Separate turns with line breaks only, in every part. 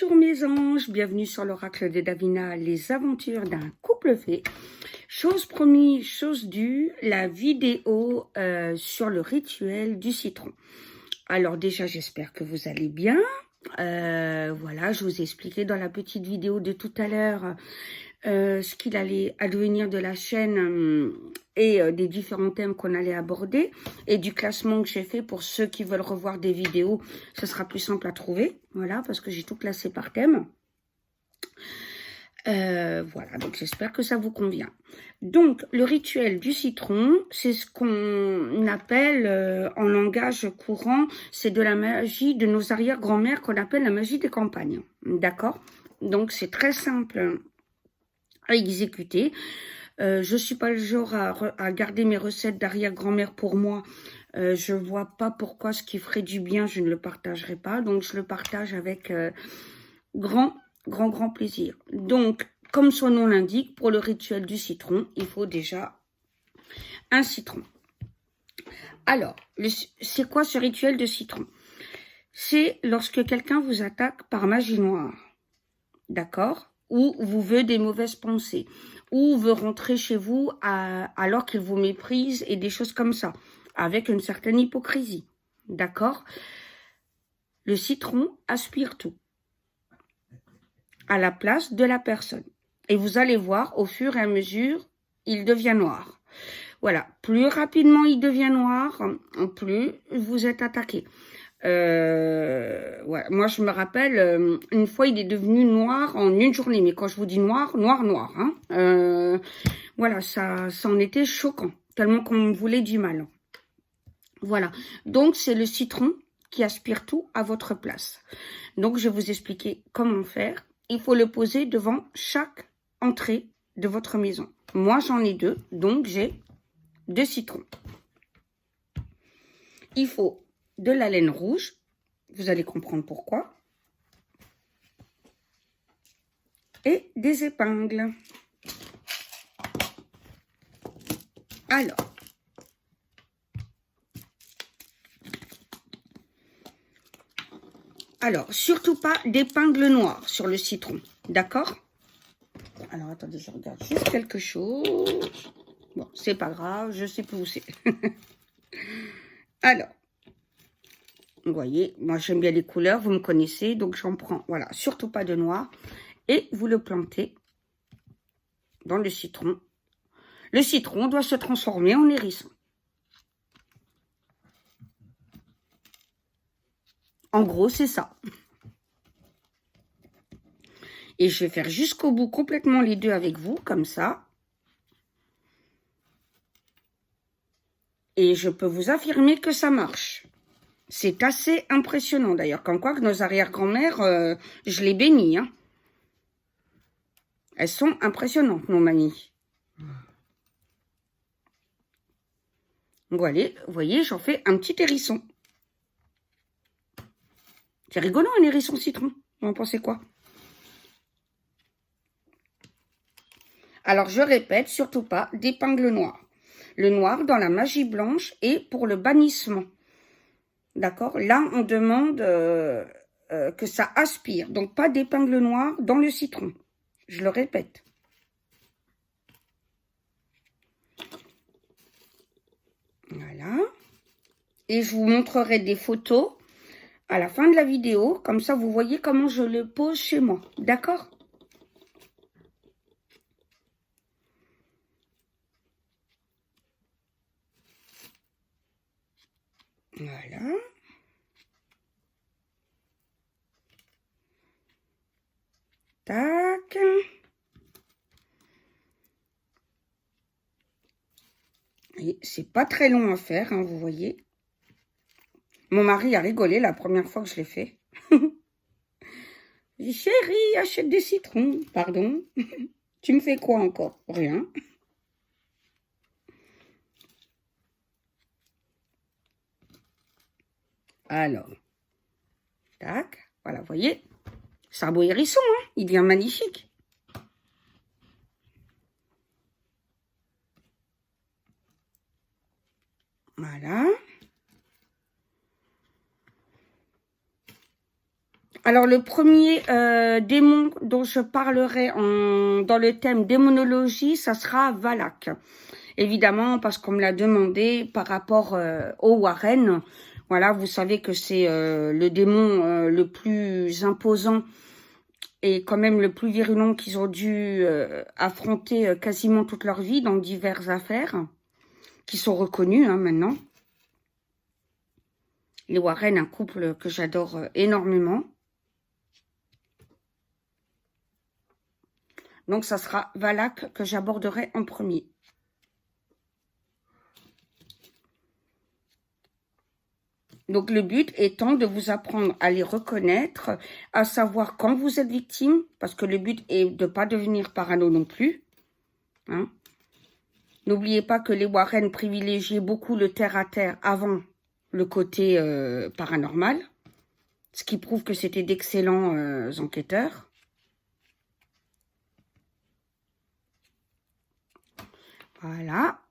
Bonjour mes anges, bienvenue sur l'oracle de Davina, les aventures d'un couple fait. Chose promise, chose due, la vidéo sur le rituel du citron. Alors déjà, j'espère que vous allez bien. Voilà, je vous ai expliqué dans la petite vidéo de tout à l'heure ce qu'il allait advenir de la chaîne et des différents thèmes qu'on allait aborder et du classement que j'ai fait pour ceux qui veulent revoir des vidéos. Ce sera plus simple à trouver, voilà, parce que j'ai tout classé par thème. Voilà, donc j'espère que ça vous convient. Donc, le rituel du citron, c'est ce qu'on appelle en langage courant, c'est de la magie de nos arrière-grand-mères qu'on appelle la magie des campagnes. D'accord? Donc, c'est très simple à exécuter. Je suis pas le genre à garder mes recettes d'arrière-grand-mère pour moi. Je vois pas pourquoi ce qui ferait du bien, je ne le partagerai pas. Donc, je le partage avec grand plaisir. Donc, comme son nom l'indique, pour le rituel du citron, il faut déjà un citron. Alors, c'est quoi ce rituel de citron? C'est lorsque quelqu'un vous attaque par magie noire, d'accord? Ou vous veut des mauvaises pensées, ou veut rentrer chez vous alors qu'il vous méprise et des choses comme ça, avec une certaine hypocrisie, d'accord? Le citron aspire tout à la place de la personne. Et vous allez voir, au fur et à mesure, il devient noir. Voilà, plus rapidement il devient noir, plus vous êtes attaqué. Ouais, moi, je me rappelle, une fois, il est devenu noir en une journée. Mais quand je vous dis noir, noir, hein. Voilà, ça en était choquant, tellement qu'on me voulait du mal. Voilà, donc c'est le citron qui aspire tout à votre place. Donc, je vais vous expliquer comment faire. Il faut le poser devant chaque entrée de votre maison. Moi, j'en ai 2, donc j'ai 2 citrons. Il faut de la laine rouge, vous allez comprendre pourquoi, et des épingles. Alors, surtout pas d'épingles noires sur le citron, d'accord? Alors, attendez, je regarde juste quelque chose. Bon, c'est pas grave, je sais plus où c'est. Alors, vous voyez, moi j'aime bien les couleurs, vous me connaissez, donc j'en prends, voilà, surtout pas de noir. Et vous le plantez dans le citron. Le citron doit se transformer en hérisson. En gros, c'est ça. Et je vais faire jusqu'au bout complètement les deux avec vous, comme ça. Et je peux vous affirmer que ça marche. C'est assez impressionnant d'ailleurs, comme quoi que nos arrière-grand-mères, je les bénis. Hein. Elles sont impressionnantes, nos mamies. Voilà, vous voyez, j'en fais un petit hérisson. C'est rigolant, un hérisson citron. Vous en pensez quoi? Alors, je répète, surtout pas d'épingle noire. Le noir dans la magie blanche et pour le bannissement. D'accord? Là, on demande que ça aspire. Donc, pas d'épingle noire dans le citron. Je le répète. Voilà. Et je vous montrerai des photos à la fin de la vidéo. Comme ça, vous voyez comment je le pose chez moi. D'accord? Voilà. Tac. Et c'est pas très long à faire, hein, vous voyez. Mon mari a rigolé la première fois que je l'ai fait. J'ai dit, chérie, achète des citrons. Pardon. Tu me fais quoi encore? Rien. Alors. Tac. Voilà, vous voyez. C'est un beau hérisson, hein. Il devient magnifique. Voilà. Alors, le premier démon dont je parlerai dans le thème démonologie, ça sera Valak. Évidemment, parce qu'on me l'a demandé par rapport au Warren. Voilà, vous savez que c'est le démon le plus imposant et quand même le plus virulent qu'ils ont dû affronter quasiment toute leur vie dans diverses affaires, qui sont reconnues maintenant. Les Warren, un couple que j'adore énormément. Donc, ça sera Valak que j'aborderai en premier. Donc, le but étant de vous apprendre à les reconnaître, à savoir quand vous êtes victime, parce que le but est de ne pas devenir parano non plus. Hein. N'oubliez pas que les Warren privilégiaient beaucoup le terre-à-terre avant le côté paranormal, ce qui prouve que c'était d'excellents enquêteurs. Voilà.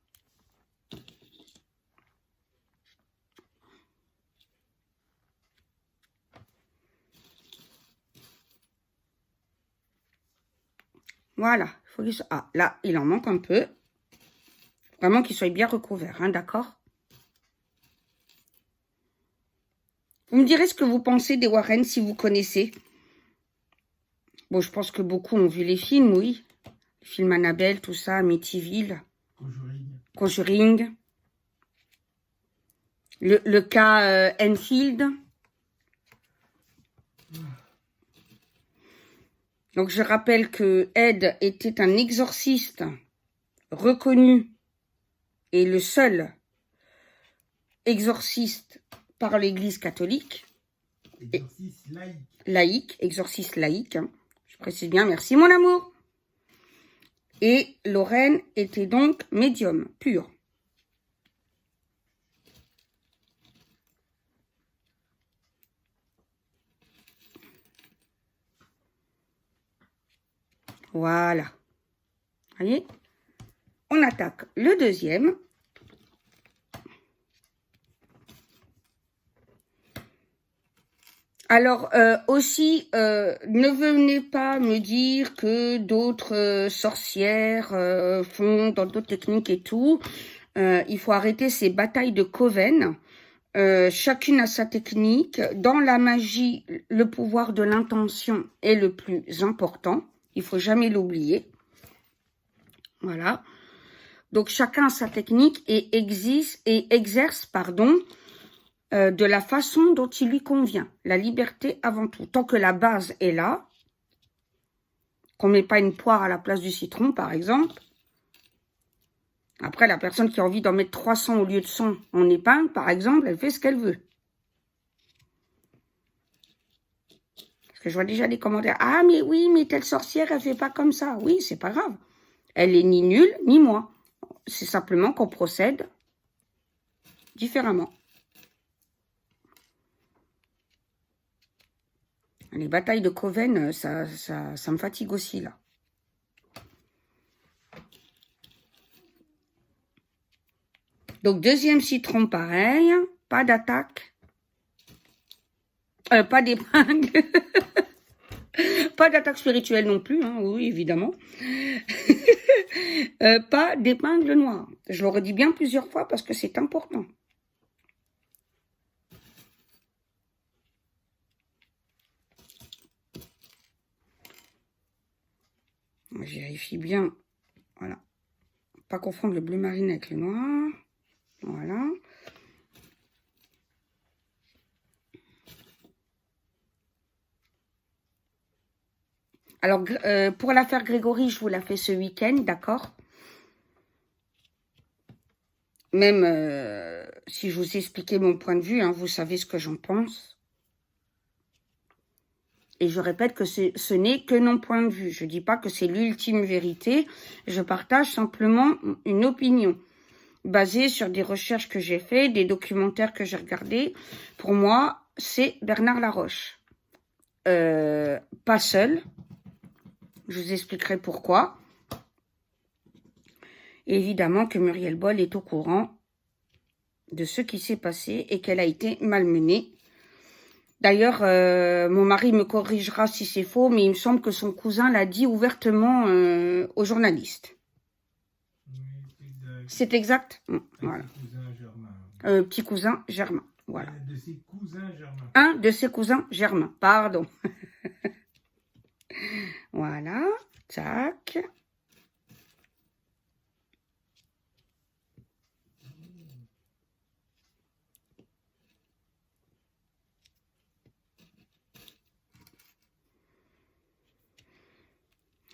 Voilà. Faut qu'il soit... Ah, là, il en manque un peu. Vraiment qu'il soit bien recouvert, hein, d'accord? Vous me direz ce que vous pensez des Warren si vous connaissez. Bon, je pense que beaucoup ont vu les films, oui. Les films Annabelle, tout ça, Amityville. Conjuring. Le cas Enfield. Donc, je rappelle que Ed était un exorciste reconnu et le seul exorciste par l'Église catholique. Exorciste laïque. Laïque, exorciste laïque. Hein. Je précise bien, merci mon amour. Et Lorraine était donc médium, pur. Voilà. Voyez? On attaque le deuxième. Alors, aussi, ne venez pas me dire que d'autres sorcières font dans d'autres techniques et tout. Il faut arrêter ces batailles de coven. Chacune a sa technique. Dans la magie, le pouvoir de l'intention est le plus important. Il faut jamais l'oublier. Voilà. Donc, chacun a sa technique et exerce, de la façon dont il lui convient. La liberté avant tout. Tant que la base est là, qu'on ne met pas une poire à la place du citron, par exemple. Après, la personne qui a envie d'en mettre 300 au lieu de 100 en épingle, par exemple, elle fait ce qu'elle veut. Parce que je vois déjà des commentaires. Ah, mais oui, mais telle sorcière, elle fait pas comme ça. Oui, c'est pas grave. Elle est ni nulle, ni moi. C'est simplement qu'on procède différemment. Les batailles de coven, ça me fatigue aussi, là. Donc, deuxième citron, pareil. Pas d'attaque. Pas d'épingle. Pas d'attaque spirituelle non plus, hein, oui, évidemment. Pas d'épingle noire. Je le redis bien plusieurs fois parce que c'est important. Je vérifie bien. Voilà. Pas confondre le bleu marine avec le noir. Voilà. Alors, pour l'affaire Grégory, je vous la fais ce week-end, d'accord? Même si je vous ai expliqué mon point de vue, hein, vous savez ce que j'en pense. Et je répète que ce n'est que mon point de vue. Je ne dis pas que c'est l'ultime vérité. Je partage simplement une opinion basée sur des recherches que j'ai faites, des documentaires que j'ai regardés. Pour moi, c'est Bernard Laroche. Pas seul. Je vous expliquerai pourquoi. Évidemment que Muriel Boll est au courant de ce qui s'est passé et qu'elle a été malmenée D'ailleurs, mon mari me corrigera si c'est faux, mais il me semble que son cousin l'a dit ouvertement aux journalistes. C'est exact? Voilà. Petit cousin germain. Voilà.
Un de ses cousins germains.
Un de ses cousins germains, pardon. Voilà, tac.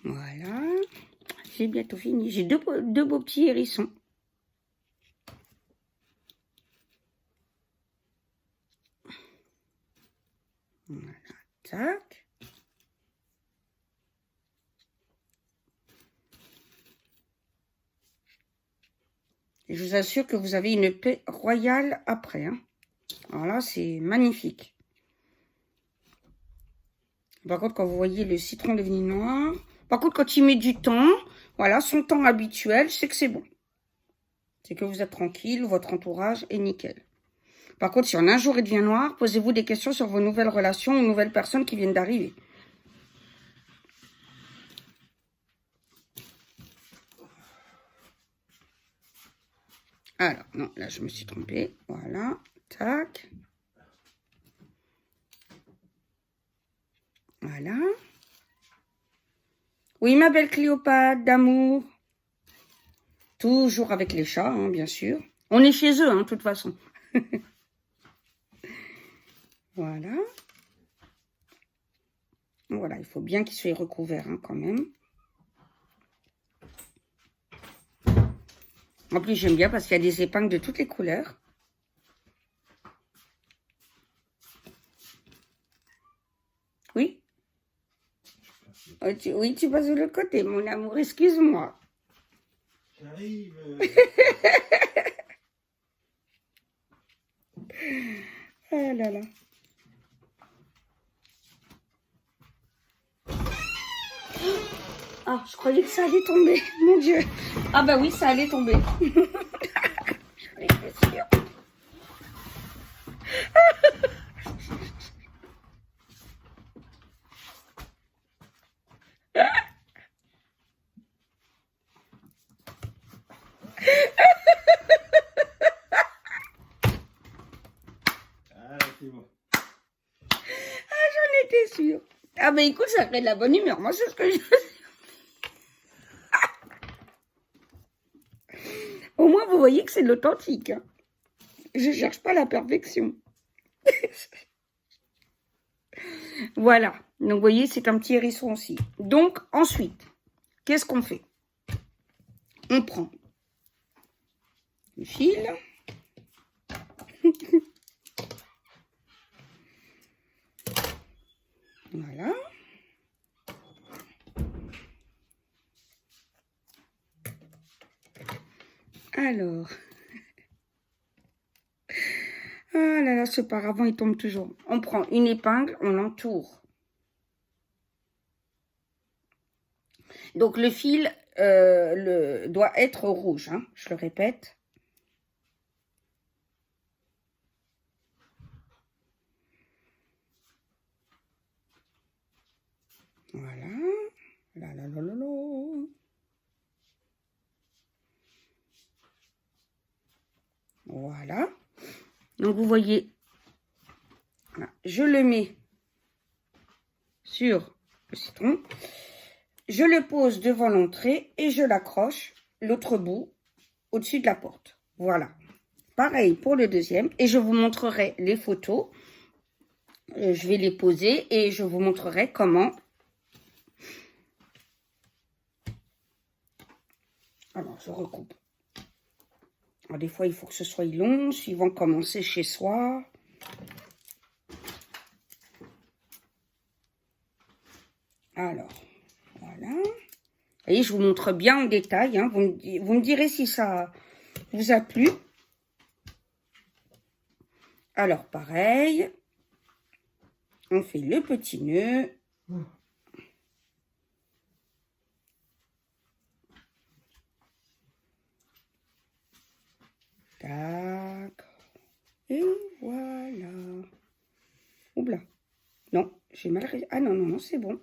Voilà, j'ai bientôt fini. J'ai deux beaux petits hérissons. Voilà, tac. Et je vous assure que vous avez une paix royale après. Hein. Alors là, c'est magnifique. Par contre, quand vous voyez le citron devenir noir... Par contre, quand il met du temps, voilà, son temps habituel, c'est que c'est bon. C'est que vous êtes tranquille, votre entourage est nickel. Par contre, si en un jour il devient noir, posez-vous des questions sur vos nouvelles relations ou nouvelles personnes qui viennent d'arriver. Alors, non, là, je me suis trompée. Voilà, tac. Voilà. Oui, ma belle Cléopâtre d'amour. Toujours avec les chats, hein, bien sûr. On est chez eux, hein, de toute façon. Voilà. Voilà, il faut bien qu'il soit recouvert, hein, quand même. En plus, j'aime bien parce qu'il y a des épingles de toutes les couleurs. Oui. Oui, tu passes de l'autre côté, mon amour. Excuse-moi.
J'arrive.
Ah là là. Ah, je croyais que ça allait tomber. Mon Dieu. Ah bah oui, ça allait tomber. J'en étais sûre.
Ah, c'est bon.
J'en étais sûre. Ah bah écoute, ça crée de la bonne humeur. Moi, c'est ce que je... Au moins, vous voyez que c'est de l'authentique. Hein. Je cherche pas la perfection. Voilà. Donc, vous voyez, c'est un petit hérisson aussi. Donc, ensuite, qu'est-ce qu'on fait? On prend le fil. Voilà. Alors. Ah là là, ce paravent, il tombe toujours. On prend une épingle, on l'entoure. Donc, le fil doit être rouge, hein, je le répète. Voilà. Là, là, là, là, là. Voilà. Donc, vous voyez, voilà, je le mets sur le citron. Je le pose devant l'entrée et je l'accroche, l'autre bout, au-dessus de la porte. Voilà. Pareil pour le deuxième. Et je vous montrerai les photos. Je vais les poser et je vous montrerai comment. Alors, je recoupe. Alors, des fois, il faut que ce soit long, suivant comment c'est chez soi. Alors, voilà. Vous voyez, je vous montre bien en détail. Hein. Vous me direz si ça vous a plu. Alors, pareil. On fait le petit nœud. Tac. Et voilà. Oula. J'ai mal... Ah non, non, non, c'est bon.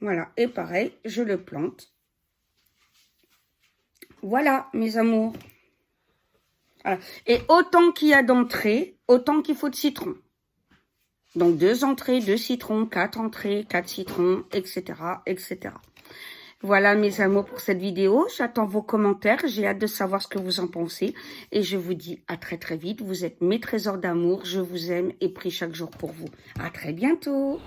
Voilà, et pareil, je le plante. Voilà, mes amours. Voilà. Et autant qu'il y a d'entrées, autant qu'il faut de citron. Donc 2 entrées, 2 citrons, 4 entrées, 4 citrons, etc., etc. Voilà mes amours pour cette vidéo. J'attends vos commentaires. J'ai hâte de savoir ce que vous en pensez. Et je vous dis à très très vite. Vous êtes mes trésors d'amour. Je vous aime et prie chaque jour pour vous. À très bientôt.